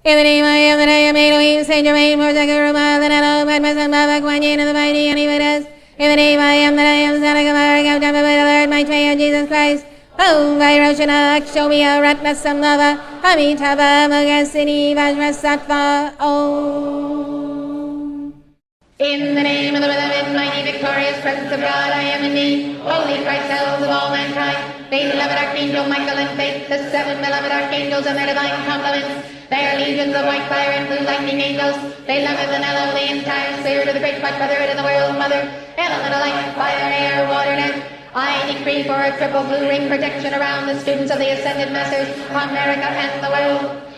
In the name I am that I am, Elohim, Saint Germain, Morzakharuma, the Nano, Padmasan, Baba, Kwanyin, and the mighty Anivadas. In the name I am that I am, Sanagamara, Gautam, the Lord, my Trey, Jesus Christ. Om Vairoshana, Akshomya, Ratna Samlava, Amitabha, Magasini, Vajrasattva, Om. In the name of the beloved, mighty, victorious presence of God, I am indeed. Holy Christ, cells of all mankind, the beloved Archangel Michael and Faith, the seven beloved archangels and their divine complements. They are legions of white fire and blue lightning angels. They love and love the entire spirit of the great white brotherhood and the world mother. Element of light, fire, air, water, and earth. I decree for a triple blue ring protection around the students of the Ascended Masters, America, and the world.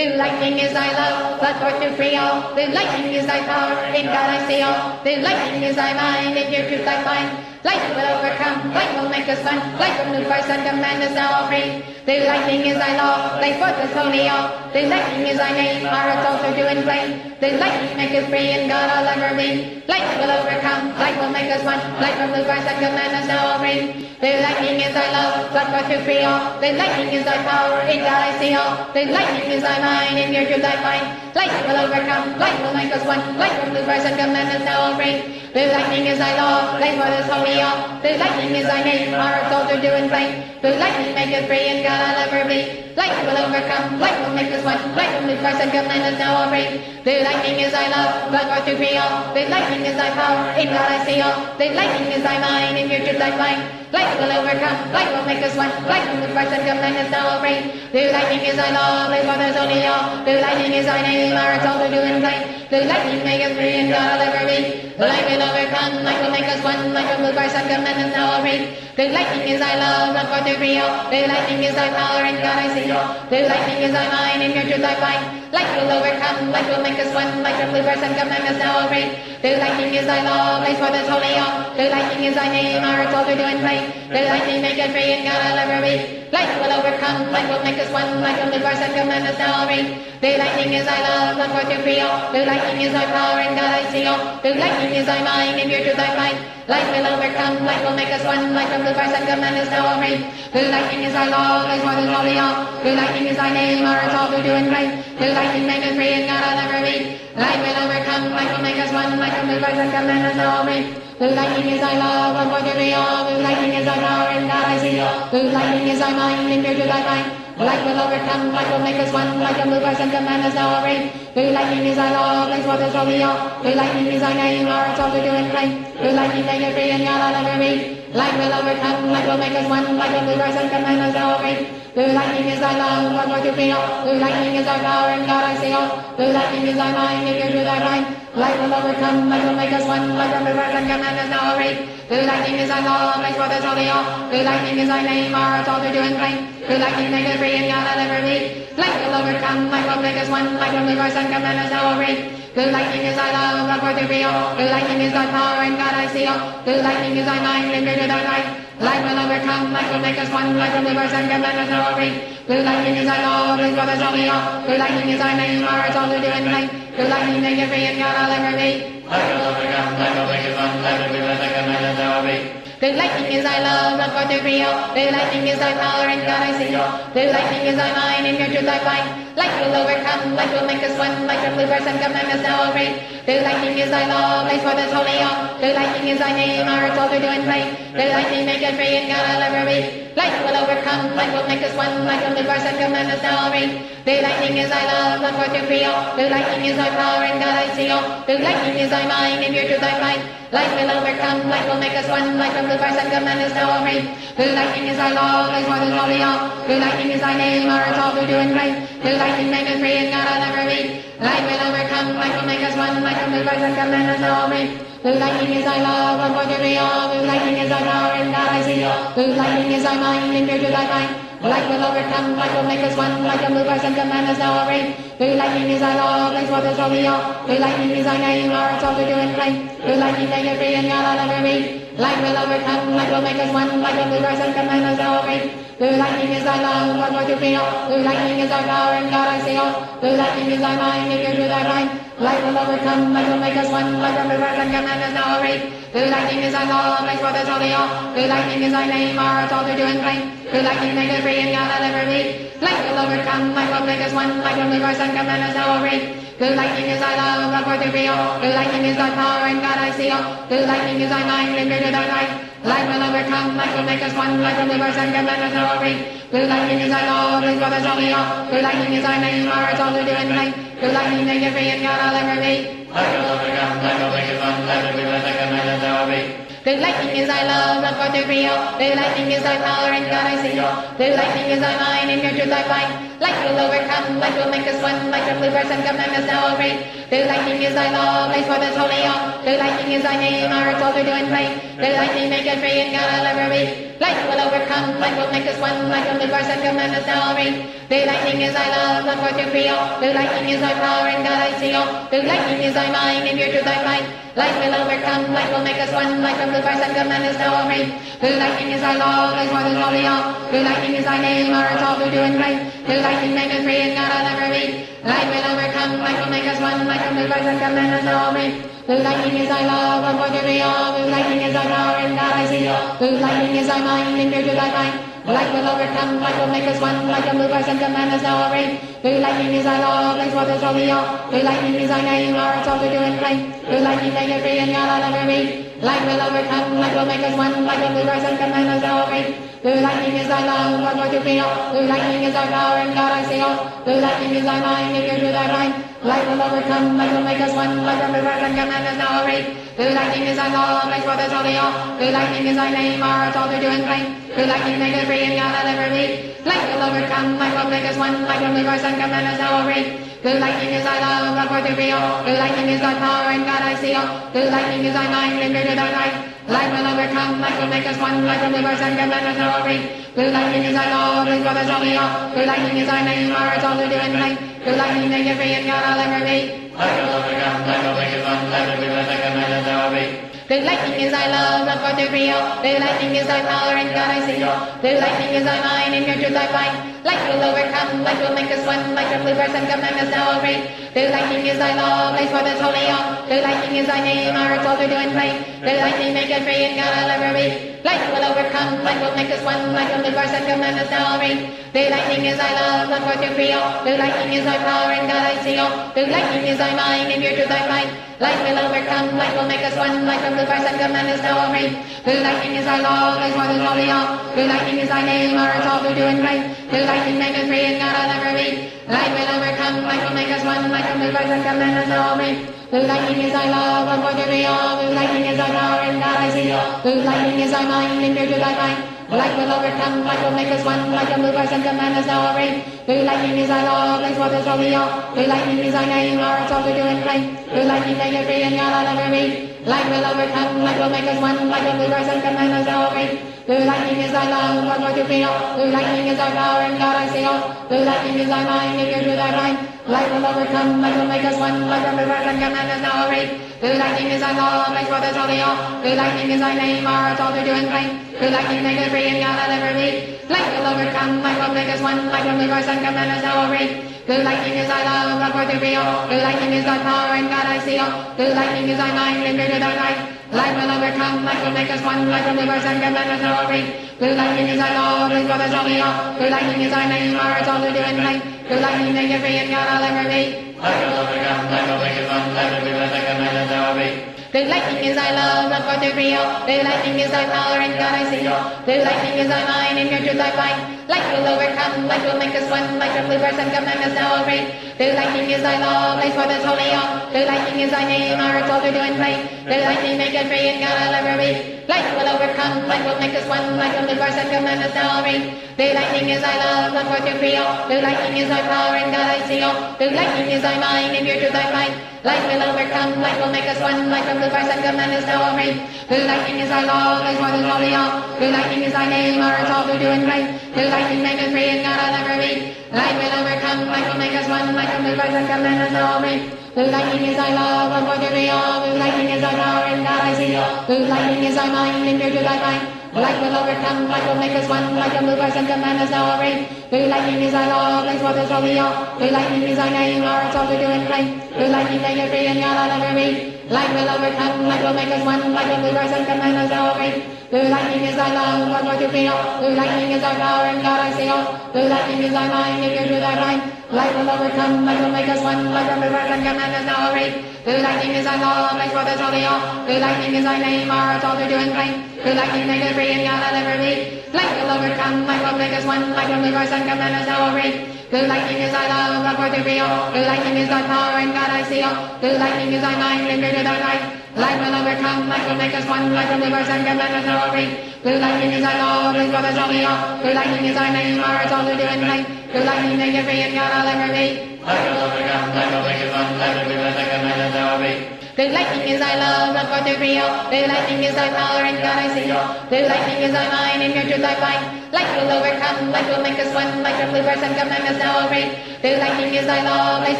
The lightning is thy love, blood forth to free all. The lightning is thy power, in God I see all. The lightning is thy mind, in your truth I find. Light will overcome, light will make us one. Light will move our sun, command us now all free. The lightning is thy law, light forth is holy all. The lightning is thy name, our altar do in flame. The lightning make us free, in God I'll ever be. Light will overcome, light will make us one. Light will move our sun, command us now all free. The lightning is thy love, blood forth to free all. The lightning is thy power, in God I see all. The lightning is thy mind, in your truth I find. Light will overcome, light will make us one. Light will move our sun, command us now all free. The lightning is thy law, light forth is holy all. The lightning is thy name, our altar do in flame. The lightning make us free, in God I'll ever be. Light will overcome, light will make us one. Light will move our sun, command us now all free. The lightning is thy love, blood forth to free all. The lightning is thy power, in God I see all. The lightning is thy mind, in your truth I find. Light will overcome, light will make us one. Light will move our sun, command us now all free. The lightning is thy law, light forth is holy all. The lightning is thy name, our altar do in flame. The lightning make us free, in God I'll ever be. Light will overcome, light will make us one. Light will move our sun, command us now all free. The lightning is thy love, blood forth to free all. The lightning is thy power, in God I see all. The lightning is thy mind, in your truth I find. Light will overcome, light will make us one. Light will move our sun, command us now all free. The lightning is thy law, light forth is holy all. The lightning is thy name, our altar do in flame. The lightning make us free, in God I'll ever be. Light will overcome, light will make us one. Light will move our sun, command us now all free. The lightning is thy love, blood forth to free all. The lightning is thy power, in God I see all. The lightning is thy mind, in your truth I find. Light will overcome, light will make us one. Light will move our sun, command us now all free. The lightning is thy law, light forth is holy all. The lightning is thy name, our altar do in flame. The lightning make us free, in God I'll ever be. Light will overcome, light will make us one. Light will move our sun, command us now all free. The lightning is thy love, blood forth to free all. The lightning is thy power, in God I see all. The lightning is thy mind, in your truth I find. Light will overcome, light will make us one. Light will move our sun, command us now all free. The lightning is thy law, light forth is holy all. The lightning is thy name, our altar do in flame. The lightning make us free, in God I'll ever be. Light will overcome, light will make us one. Light will move our sun, command us now all free. The lightning is thy love, blood forth to free all. The lightning is thy power, in God I see all. The lightning is thy mind, in your truth I find. Light will overcome, light will make us one. Light will move our sun, command us now all free. The lightning is thy law, light forth is holy all. The lightning is thy name, our altar do in flame. The lightning make us free, in God I'll ever be. Light will overcome, light will make us one. Light will move our sun, command us now all free. The lightning is thy love, blood forth to free all. The lightning is thy power, in God I see all. The lightning is thy mind, in your truth I find. Light will overcome, light will make us one. Light will move our sun, command us now all free. The lightning is thy law, light forth is holy all. The lightning is thy name, our altar do in flame. The lightning make us free, in God I'll ever be. Light will overcome, light will make us one. Light will move our sun, command us now all free. The lightning is thy love, blood forth to free all. The lightning is thy power, in God I see all. The lightning is thy mind, in your truth I find. Light will overcome, light will make us one. Light will move our sun, command us now all free. The lightning is thy law, light forth is holy all. The lightning is thy name, our altar do in flame. The lightning make us free, in God I'll ever be. Light will overcome, light will make us one. Light will move our sun, command us now all free. The lightning is thy love, blood forth to free all. The lightning is thy power, in God I see all. The lightning is thy mind, in your truth I find. Light will overcome, light will make us one. Light will move our sun, command us now all free. The lightning is thy law, light forth is holy all. The lightning is thy name, our altar do in flame. The lightning make us free, in God I'll ever be. Light will overcome, light will make us one. Light will move our sun, command us now all free. The lightning is thy love, blood forth to free all. The lightning is thy power, in God I see all. The lightning is thy mind, in your truth I find. Light will overcome, light will make us one. Light will move our sun, command us now all free. The lightning is thy law, light forth is holy all. The lightning is thy name, our altar do in flame. The lightning make us free, in God I'll ever be. Light will overcome, light will make us one. Light will move our sun, command us now all free. The lightning is thy love, blood forth to free all. The lightning is thy power, in God I see all. The lightning is thy mind, in your truth I find. Light will overcome, light will make us one. Light will move our sun, command us now all free. The lightning is thy law, light forth is holy all. The lightning is thy name, our altar do in flame. The lightning make us free, in God I'll ever be. Light will overcome, light will make us one. Light will move our sun, command us now all free. The lightning is thy love, blood forth to free all. The lightning is thy power, in God I see all. The lightning is thy mind, in your truth I find. Light will overcome, light will make us one. Light will move our sun, command us now all free. The lightning is thy law, light forth is holy all. The lightning is thy name, our altar do in flame. The lightning make us free, in God I'll ever be. Light will overcome, light will make us one. Light will move our sun, command us now all free. The lightning is thy love, blood forth to free all. The lightning is thy power, in God I see all. The lightning is thy mind, in your truth I find. Light will overcome, light will make us one. Light will move our sun, command us now all free. The lightning is thy law, light forth is holy all. The lightning is thy name, our altar do in flame. The lightning make us free, in God I'll ever be. Light will overcome, light will make us one, light will move our sun, command us now reign. The lightning is thy love, not forth to feel. The lightning is thy power, and God I see all. The lightning is thy mind, and pure to thy might. Light will overcome, light will make us one, light will move our sun, command us now reign. The lightning is thy law, thy sword is holy all. The lightning is thy name, our all to do and reign. The lightning make us free, and God I'll never be. Light will overcome, light will make us one, light will move our sun, command us now reign. The lightning is thy love, and forth to be all. The lightning is thy power, and God I see all. The lightning is thy mind, and pure to thy might. Light will overcome, light will make us one, light will move us and command us now reign. The lightning is thy law, thy sword is holy all. The lightning is thy name, our all to do and reign. The lightning make us free, and God I'll never be. Light will overcome, light will make us one, light will move us and command us now reign. The lightning is thy love, what to feel. The lightning is thy power, and God I see all. The lightning is thy mind, and pure to thy mind. Light will overcome, light will make us one, light will move us and command us now reign. The lightning is thy law, thy sword is holy all. The lightning is thy name, our all to do and reign. The lightning make us free, and God I'll never be. Light will overcome, light will make us one, light will move us and command us now reign. The lightning is thy love, what to feel. The lightning is thy power, and God I see all. The lightning is thy mind, and pure to thy might. Light will overcome, light will make us one, light will move us and command us now reign. The lightning is thy law, thy sword is holy all. The lightning is thy name, our all to do and reign. The lightning make us free, and God I'll never be. Light will overcome, light will make us one, light will move us and command us now reign. The lightning is thy love, not for to real. The lightning is thy power, and God I see all. The lightning is thy mind, and pure to thy mind. Light will overcome, light will make us one, light will move us and command us now reign. The lightning is thy law, thy sword is holy all. The lightning is thy name, our all to do and reign. The lightning make us free, and God I'll never be. Light will overcome, light will make us one, light will move us and command us now reign. The lightning is thy love, not for to real. The lightning is thy power, and God I see all. The lightning is thy mind, and pure to thy mind. Light will overcome, light will make us one, light will move us and command us now reign. The lightning is thy law, thy sword is holy all. The lightning is thy name, our all to do and reign. The lightning make us free, and God I'll never be. Light will overcome, light will make us one, light will move us and command us now reign. The lightning is thy love, and what to be all. The lightning is thy power, and God I see all. The lightning is thy mind, and pure to thy mind. Light will overcome, light will make us one, light will move us and command us now reign. The lightning is thy law, thy sword is holy all. The lightning is thy name, our all to do and reign. The lightning make us free, and God I'll never be. Light will overcome, light will make us one, light will move us and command us now reign. The lightning is thy love, what to feel. The lightning is thy power, and God I see all. The lightning is thy mind, and pure to thy mind. Light will overcome, light will make us one, light will move us and command us now reign. The lightning is thy law, thy sword is holy all. The lightning is thy name, our all to do and reign. The lightning make us free, and God I'll never be. Light will overcome, light will make us one, light will move us and command us now reign. The lightning is thy love, not for to feel. The lightning is thy power, and God I see all. The lightning is thy mind, and pure to thy might. Light will overcome, light will make us one, light will move us and command us now reign. The lightning is thy law, thy sword is holy all. The lightning is thy name, our all to do and reign. The lightning make us free, and God I'll never be. Light will overcome, light will make us one, light will move us and command us now reign. The lightning is thy love, not for to real. The lightning is thy power, and God I see all. The lightning is thy mind, and pure to thy mind. Light will overcome, light will make us one, light will move us and command us now reign. The lightning is thy law, thy sword is holy all. The lightning is thy name, our all to do and reign. The lightning make us free, and God I'll never be. Light will overcome, light will make us one, light will move us and command us now reign. The lightning is thy love, not for to feel. The lightning is thy power, and God I see all. The lightning is thy mind, and pure to thy mind. Light will overcome, light will make us one, light will move us and command us now reign. The lightning is thy law, thy sword is holy all. The lightning is thy name, our all to do and reign. The lightning make us free, and God I'll never be. Light will overcome, light will make us one, light will move us and command us now reign. The lightning is thy love, and what to be all. The lightning is thy power, and God I see all. The lightning is thy mind, and pure to thy mind. Light will overcome, light will make us one, light will move us and command us now reign. The lightning is thy law, thy sword is holy all. The lightning is thy name, our all to do and reign. The lightning make us free, and God I'll never be. Light will overcome, light will make us one, light will move us and command us now reign. The lightning is thy love, what to feel. The lightning is thy power, and God I see all. The lightning is thy mind, and pure to thy mind. Light will overcome, light will make us one, light will move us and command us now reign. The lightning is thy law, thy sword is holy all. The lightning is thy name, our all to do and reign. The lightning make us free, and God I'll never be. Light will overcome, light will make us one, light will move us and command us now reign. The lightning is thy love, not for to feel. The lightning is thy power, and God I see all. The lightning is thy mind, and pure to thy mind. Light will overcome, light will make us one, light will move us and command us now reign. The lightning is thy law, thy sword is holy all. The lightning is thy name, our all to do and reign. The lightning make us free, and God I'll never be. Light will overcome, light will make us one, light will move us and command us now reign. Blue lightning is thy love, run forth to prevail. Blue lightning is thy power, and God I see. Blue lightning is thy mind, and your truth I find. Light will overcome, light will make us one. Light from blue birth and commandments now obey. Blue lightning is thy law, place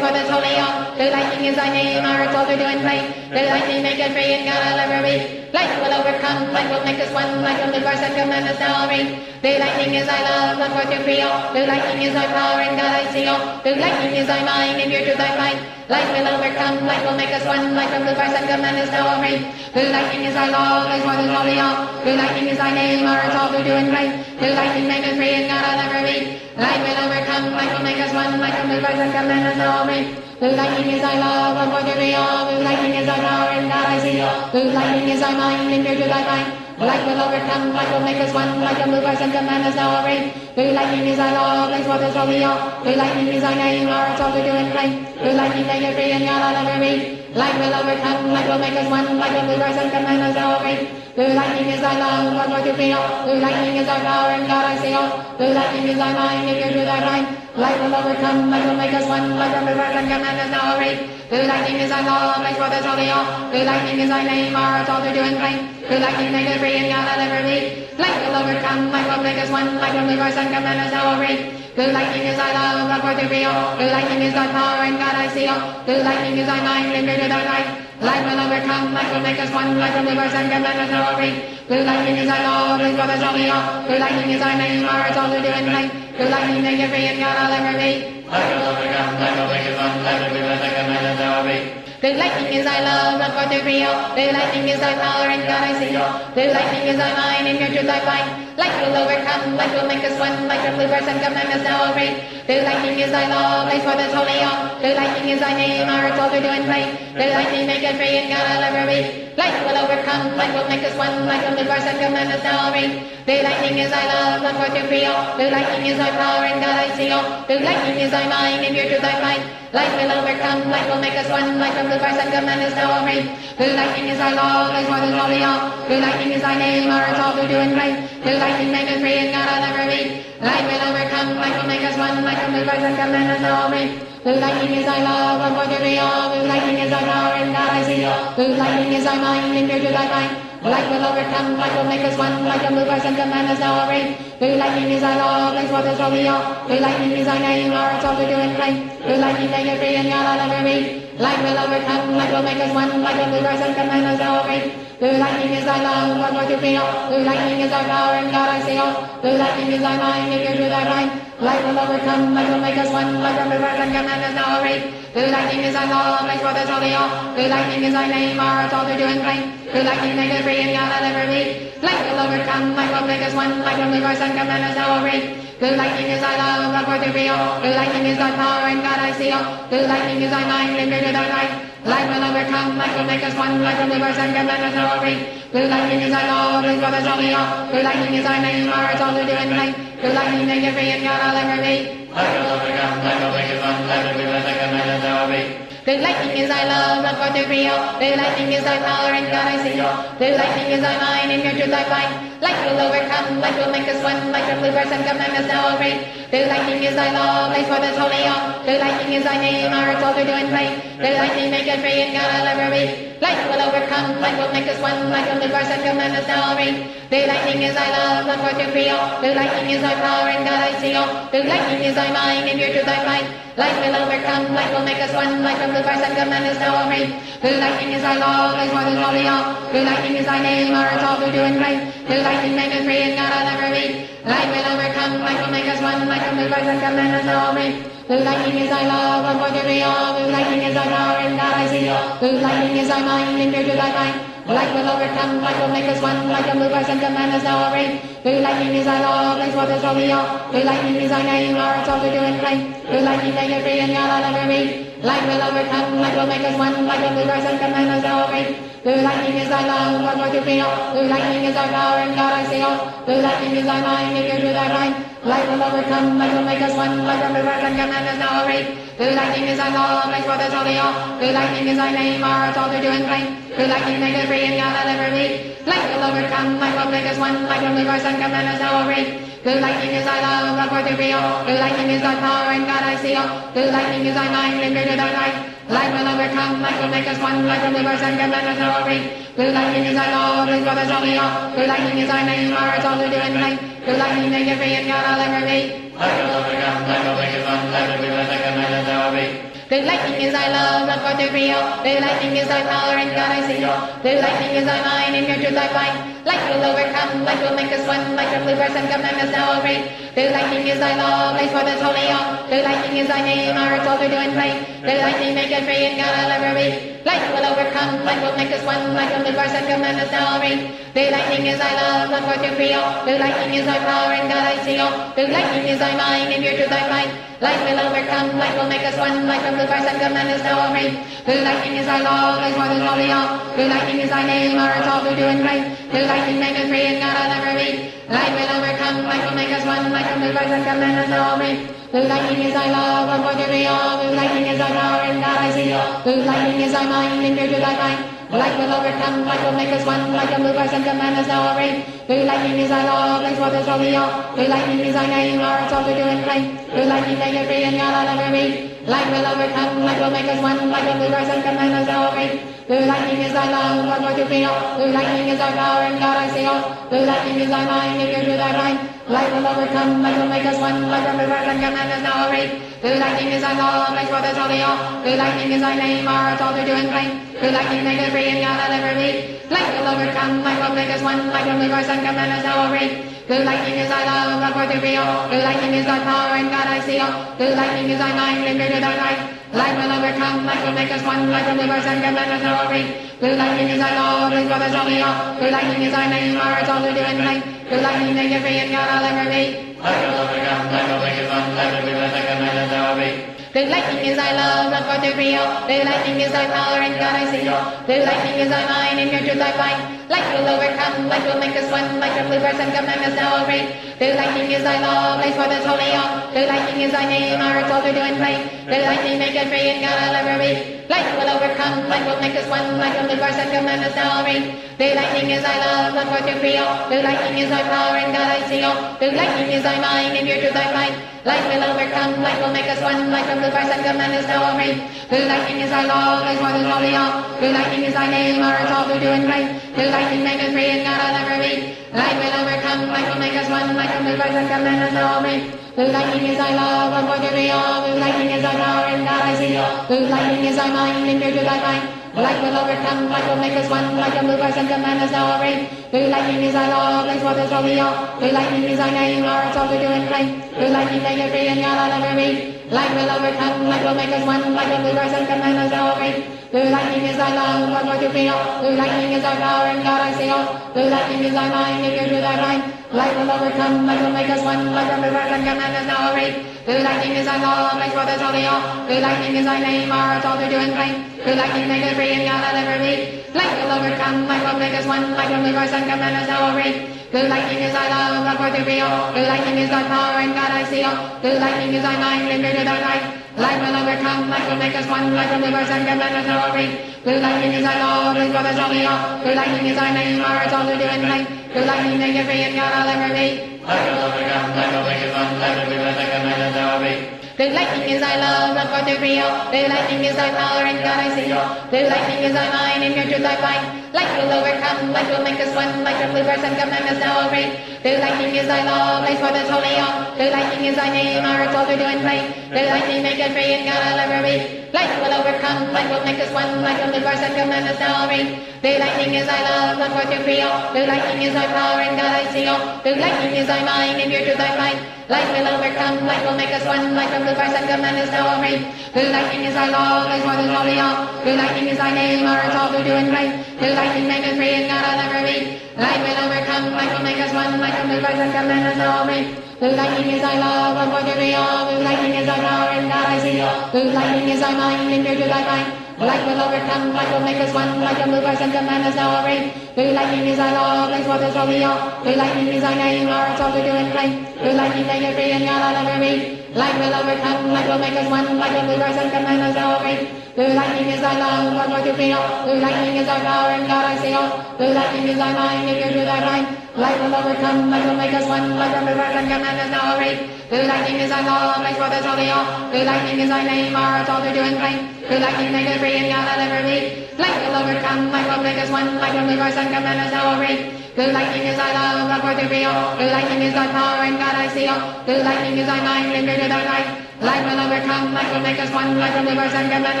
for this holy all. Blue lightning is thy name, our altar do and pray. Blue lightning make us free, and God I'll ever be. Light will overcome, light will make us one. Light from blue birth and commandments now obey. Blue lightning is thy love, run forth to prevail. Blue lightning is thy power, and God I see. Blue lightning is thy mind, and your truth I find. Light will overcome, light will make us one. Light from blue birth and commandments now obey. Blue lightning is thy law, place for this holy all. Blue lightning is thy name, our altar do and pray. Blue lightning make us free, and God I'll ever be. Light will overcome, light will make us one. Light from blue birth and commandments now obey. Blue lightning is thy love, run forth to prevail. Blue lightning is thy power, and God I see. Blue lightning is thy mind, and your truth I find. Light will overcome, light will make us one. Light from blue birth and commandments now obey. Blue lightning is thy law, place for this holy all. Blue lightning is thy name, our altar do and pray. Blue lightning make us free, and God I'll ever be. Light will overcome, light will make us one. Light from blue birth and commandments now obey. Blue lightning is thy love, run forth to prevail. Blue lightning is thy power, and God I see. Blue lightning is thy mind, and your truth I find. Light will overcome, light will make us one. Light from blue birth and commandments now obey. Blue lightning is thy law, place for this holy all. Blue lightning is thy name, our altar do and pray. Blue lightning make us free, and God I'll ever be. Light will overcome, light will make us one. Light from blue birth and commandments now obey. Blue lightning is thy love, run forth to prevail. Blue lightning is thy power, and God I see. Blue lightning is thy mind, and your truth I find. Light will overcome, light will make us one. Light from blue birth and commandments now obey. Blue lightning is thy law, place for this holy all. Blue lightning is thy name, our altar do and pray. Blue lightning make us free, and God I'll ever be. Light will overcome, light will make us one. Light from blue birth and commandments now obey. Blue lightning is thy love, run forth to prevail. Blue lightning is thy power, and God I see. Blue lightning is thy mind, and your truth I find. Light will overcome, light will make us one. Light from blue birth and commandments now obey. Blue lightning is thy law, place for this holy all. Blue lightning is thy name, our altar do and pray. Blue lightning make us free, and God I'll ever be. Light will overcome, light will make us one. Light from blue birth and commandments now obey. Blue lightning is thy love, run forth to prevail. Blue lightning is thy power, and God I see. Blue lightning is thy mind, and your truth I find. Light will overcome, light will make us one. Light from blue birth and commandments now obey. Blue lightning is thy law, place for this holy all. Blue lightning is thy name, our altar do and pray. Blue lightning make us free, and God I'll ever be. Light will overcome, light will make us one. Light from blue birth and commandments now obey. Blue lightning is thy love, run forth to prevail. Blue lightning is thy power, and God I see. Blue lightning is thy mind, and your truth I find. Light will overcome, light will make us one. Light from blue birth and commandments now obey. Blue lightning is thy law, place for this holy all. Blue lightning is thy name, our altar do and pray. Blue lightning make us free, and God I'll ever be. Light will overcome, light will make us one. Light from blue birth and commandments now obey. Blue lightning is thy love, run forth to prevail. Blue lightning is thy power, and God I see. Blue lightning is thy mind, and your truth I find. Light will overcome, light will make us one. Light from blue birth and commandments now obey. Blue lightning is thy law, place for this holy all. Blue lightning is thy name, our altar do and pray. Blue lightning make us free, and God I'll ever be. Light will overcome, light will make us one. Light from blue birth and commandments now obey. Blue lightning is thy love, run forth to prevail. Blue lightning is thy power, and God I see. Blue lightning is thy mind, and your truth I find. Light will overcome, light will make us one. Light from blue birth and commandments now obey. Blue lightning is thy law, place for this holy all. Blue lightning is thy name, our altar do and pray. Blue lightning make us free, and God I'll ever be. Light will overcome, light will make us one. Light from blue birth and commandments now obey. Blue lightning is thy love, run forth to prevail. Blue lightning is thy power, and God I see. Blue lightning is thy mind, and your truth I find. Light will overcome, light will make us one. Light from blue birth and commandments now obey. Blue lightning is thy law, place for this holy all. Blue lightning is thy name, our altar do and pray. Blue lightning make us free, and God I'll ever be. Light will overcome, light will make us one. Light from blue birth and commandments now obey. Blue lightning is thy love, run forth to prevail. Blue lightning is thy power, and God I see. Blue lightning is thy mind, and your truth I find. Light will overcome, light will make us one. Light from blue birth and commandments now obey. Blue lightning is thy law, place for this holy all. Blue lightning is thy name, our altar do and pray. Blue lightning make us free, and God I'll ever be. Light will overcome, light will make us one. Light from blue birth and commandments now obey. Blue lightning is thy love, run forth to prevail. Blue lightning is thy power, and God I see. Blue lightning is thy mind, and your truth I find. Light will overcome, light will make us one. Light from blue birth and commandments now obey. Blue lightning is thy law, place for this holy all. Blue lightning is thy name, our altar do and pray. Blue lightning make us free, and God I'll ever be. Light will overcome, light will make us one. Light from blue birth and commandments now obey. Blue lightning is thy love, run forth to prevail. Blue lightning is thy power, and God I see. Blue lightning is thy mind, and your truth I find. Light will overcome, light will make us one. Light from blue birth and commandments now obey. Blue lightning is thy law, place for this holy all. Blue lightning is thy name, our altar do and pray. Blue lightning make us free, and God I'll ever be. Light will overcome, light will make us one. Light from blue birth and commandments now obey. Blue lightning is thy love, run forth to prevail. Blue lightning is thy power, and God I see. Blue lightning is thy mind, and your truth I find. Light will overcome, light will make us one, light will move us and command us our way. Blue lightning is our law, blue brothers only all. Blue lightning is our name, our hearts all to do and claim. Blue lightning make it free and God I'll ever be. Light will overcome, light will make us one, light will move us and command us our way. Blue lightning is thy love, not for to real. Blue lightning is thy power, and God I see all. Blue lightning is thy mind, and your truth I find. Light will overcome, light will make us one. Light will blue verse and command us now all great. Blue lightning is thy law, place for this holy all. Blue lightning is thy name, our hearts all to do and pray. Blue lightning make it free, and God I'll ever be. Light will overcome, light will make us one. Light will blue verse and command us now all great. Blue lightning is thy love, not for to real. Blue lightning is thy power, and God I see all. Blue lightning is thy mind, and your truth I find. Light will overcome, light will make us one. Light will blue verse and command us now all great. Blue lightning is thy law, place for this holy all. Blue lightning is thy name, our hearts all to do and pray. Blue lightning make us free, and God I'll ever be. Light will overcome, light will make us one. Light will blue verse and command us now all great. Blue lightning is thy love, one for to be all. Blue lightning is thy power, and God I see all. Blue lightning is thy mind, and pure to thy mind. Light will overcome, light will make us one. Light will move us and command us now all great. Blue lightning is thy law, place for this holy all. Blue lightning is thy name, our hearts all to do and claim. Blue lightning make it free, and God I'll ever be. Light will overcome, light will make us one. Light will move us and command us now all great. Blue lightning is thy love, one for to be all. Blue lightning is thy power, and God I see all. Blue lightning is thy mind, and pure to thy mind. Light will overcome, light will make us one. Light will move us and command us now all great. Blue lightning is thy law, place for this holy all. Blue lightning is thy name, our hearts all to do and claim. Blue lightning make it free, and God I'll ever be. Light will overcome, light will make us one. Light will move us and command us now all great. Blue lightning is thy love, one for to be all. Blue lightning is thy power, and God I see all. Blue lightning is thy mind, and pure to thy mind. Light will overcome, light will make us one. Light will move us and command us now all great. Blue lightning is thy law, place for this holy all. Blue lightning is thy name, our hearts all to do and claim. Blue lightning make it free, and God I'll ever be. Light will overcome, light will make us one, light will move us and command us our way. Blue lightning is thy love, not for to be all. Blue lightning is thy power, and God I see all. Blue lightning is thy mind, and your truth I find. Light will overcome, light will make us one. Light will blue verse and command us now all great. Blue lightning is thy law, place for this holy all. Blue lightning is thy name, our hearts all to do and claim. Blue lightning make it free, and God I'll ever be. Light will overcome, light will make us one. Light will blue verse and command us now all great. Blue lightning is thy love, not for to be all. Blue lightning is thy power, and God I see all. Blue lightning is thy mind, and your truth I find. Light will overcome, light will make us one. Light will blue verse and command us now all great. Blue lightning is thy law, place for this holy all. Blue lightning is thy name, our hearts all to do and claim. Blue lightning make us free, and God I'll ever be. Light will overcome, light will make us one. Light will blue verse and command us now all great. Blue lightning is thy love, one for to be all. Blue lightning is thy power, and God I see all. Blue lightning is thy mind, and pure to thy mind. Light will overcome, light will make us one. Light will move us and command us now all great. Blue lightning is thy law, place for this holy all. Blue lightning is thy name, our hearts all to do and claim. Blue lightning make it free, and God I'll ever be. Light will overcome, light will make us one. Light will move us and command us now all great. Blue lightning is thy love, one for to be all. Blue lightning is thy power, and God I see all. Blue lightning is thy mind, and pure to thy mind. Light will overcome, light will make us one. Light will move us and command us now all great. Blue lightning is thy law, place for this holy all. Blue lightning is thy name, our hearts all to do and claim. Blue lightning make us free, and God I'll ever be. Light will overcome, light will make us one. Light will move us and command us now all great. Blue lightning is thy love, one for to be all. Blue lightning is thy power, and God I see all. Blue lightning is thy mind, and pure to thy mind. Light will overcome, light will make us one. Light will move us and command us now all great. Blue lightning is thy law, place for this holy all. Blue lightning is thy name, our hearts all to do and claim. Blue lightning make it free, and God I'll ever be. Light will overcome, light will make us one, light will move us and command us our way. Blue lightning is thy love, not for to be all. Blue lightning is thy power, and God I see all. Blue lightning is thy mind, and your truth I find. Light will overcome, light will make us one. Light will blue verse and command us now all great. Blue lightning is thy law, place for this holy all. Blue lightning is thy name, our hearts all to do and claim. Blue lightning make it free, and God I'll ever be. Light will overcome, light will make us one. Light will blue verse and command us now all great. Blue lightning is thy love, not for to be all. Blue lightning is thy power, and God I see all. Blue lightning is thy mind, and pure to thy mind. Light will overcome, light will make us one. Light will blue verse and command us now all great. Blue lightning is thy law, place for this holy all. Blue lightning is thy name, our hearts all to do and claim. Blue lightning make us free, and God I'll ever be. Light will overcome, light will make us one. Light will blue verse and command us now all great. Blue lightning is thy love, one for to be all. Blue lightning is thy power, and God I see all. Blue lightning is thy mind, and pure to thy mind. Light will overcome, light will make us one. Light will move us and command us now all great. Blue lightning is thy law, place for this holy all. Blue lightning is thy name, our hearts all to do and claim. Blue lightning make it free, and God I'll ever be. Light will overcome, light will make us one. Light will move us and command us now all great. Blue lightning is thy love, one for to be all. Blue lightning is thy power, and God I see all. Blue lightning is thy mind, and pure to thy mind. Light will overcome, light will make us one, light will reverse and command us now awake. The lightning is thy law, makes for us holy all. The lightning is thy name, our hearts all to do and claim. The lightning make us free and God will ever be. Light will overcome, light will make us one, light will reverse and command us now awake. The lightning is thy love, God for to be all. The lightning is thy power, and God I see all. The lightning is thy mind, and greater thy light. Light will overcome, light will make us one, light will reverse and command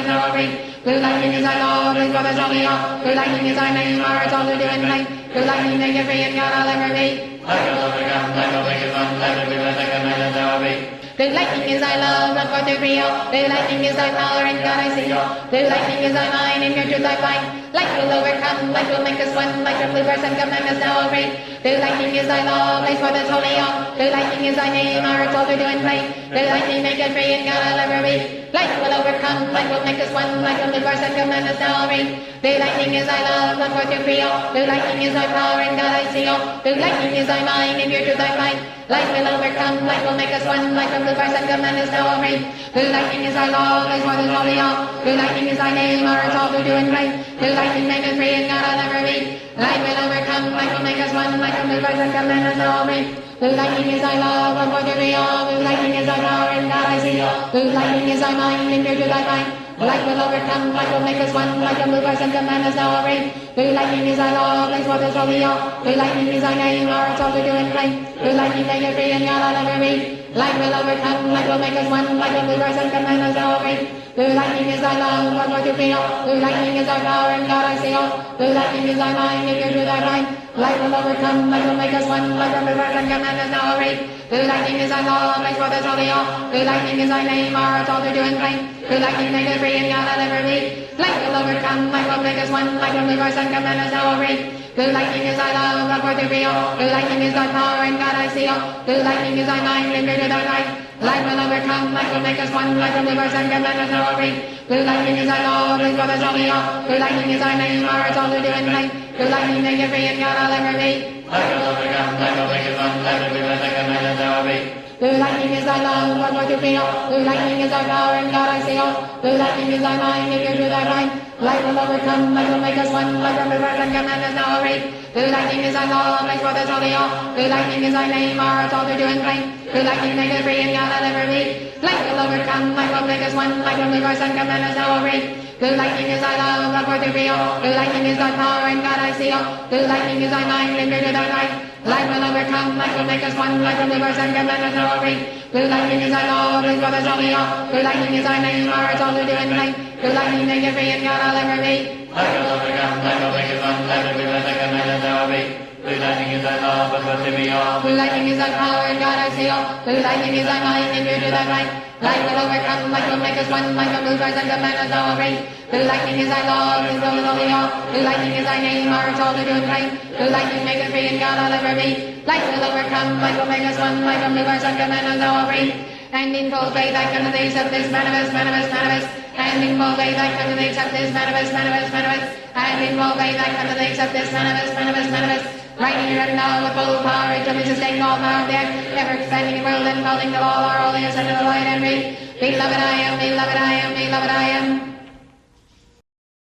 us now awake. The lightning is thy law, brings brothers only all. The lightning is thy name, our hearts all to do and claim. The lightning make us free, and God I'll ever be. Light will overcome, light will make us one, light will reverse and command us now awake. The lightning is thy love, not for to be all. The lightning is thy power, and God I see all. The lightning is thy mind, and your truth I find. Light will overcome, light will make us one, light will reverse and command us now awake. The lightning is thy law, place for this holy all. The lightning is thy name, our hearts all to do and claim. The lightning make us free, and God I'll ever be. Light will overcome, light will make us one, light will reverse and command us now awake. The lightning is thy love, not for to be all. The lightning is thy power, and God I see all. The lightning is thy mind, and your truth I find. Light will overcome, light will make us one, light will reverse and command us now awake. The lightning is thy law, place for this holy all. The lightning is thy name, our hearts all to do and claim. The lightning make us free, and God I'll never be. Light will overcome, light will make us one, light will reverse and command us now awake. The lightning is thy love, one for to be all. The lightning is thy power, and God I see all. The lightning is thy mind, and greater thy mind. Light will overcome, light will make us one, light will reverse and command us now awake. The lightning is thy law, place for this holy all. The lightning is thy name, our hearts all to do and claim. The lightning make us free, and God I'll never be. Light will overcome, light will make us one, light will reverse and command us now awake. The lightning is thy love, one for to be all. The lightning is thy power, and God I see all. The lightning is thy mind, and your truth thy mind. Light will overcome, light will make us one, light will reverse and command us now awake. The lightning is thy law, place for this holy all. The lightning is thy name, our hearts all to do and claim. The lightning make us free, and God I'll ever be. Light will overcome, light will make us one, light will reverse and command us now awake. The lightning is thy love, one for to be all. The lightning is thy power, and God I see all. The lightning is thy mind, and greater thy light. Light will overcome, light will make us one, light will reverse and command us now awake. The lightning is thy law, brings brothers only all. The lightning is thy name, our hearts all to do and claim. The lightning make us free, and God I'll ever be. Light will overcome, light will make us one, light will reverse and command us now awake. The lightning is thy love, one for to be all. The lightning is thy power, and God I see all. The lightning is thy mind, and your truth thy mind. Light will overcome, light will make us one, light will reverse and command us now awake. The lightning is thy law, place for this holy all. The lightning is thy name, our hearts all to do and claim. The lightning make us free, and God I'll ever be. Light will overcome, light will make us one, light will reverse and command us now awake. The lightning is thy love, one for to be all. The lightning is thy power, and God I see all. The lightning is thy mind, and greater thy light. Light will overcome, light will make us one, light will reverse and command us now awake. The lightning is thy law, brings brothers only all. The lightning is thy name, our hearts all to do and claim. The lightning make us free, and God I'll ever be. Light will overcome, light will make us one, light will reverse and command us now awake. The lightning is thy law, but what to be all. The lightning is thy power, and God I see all. The lightning is thy mind, and greater thy light. Light will overcome, light will make us one, light will reverse and command us now awake. The lightning is thy law, brings brothers only all. The lightning is thy name, our hearts all to do and claim. The lightning make us free, and God I'll ever be. Light will overcome, light will make us one, light will reverse and command us now awake. And in full faith I come to thee, accept this manifest, manifest, manifest. And in full faith I come to thee, accept this manifest, manifest, manifest. And in full faith I come to thee, accept this manifest, manifest, manifest. Right here and now with full power, each of me sustaining all power of the earth, ever expanding the world and calling to all our holiness and to the light and read. Beloved I am, beloved I am, beloved I am.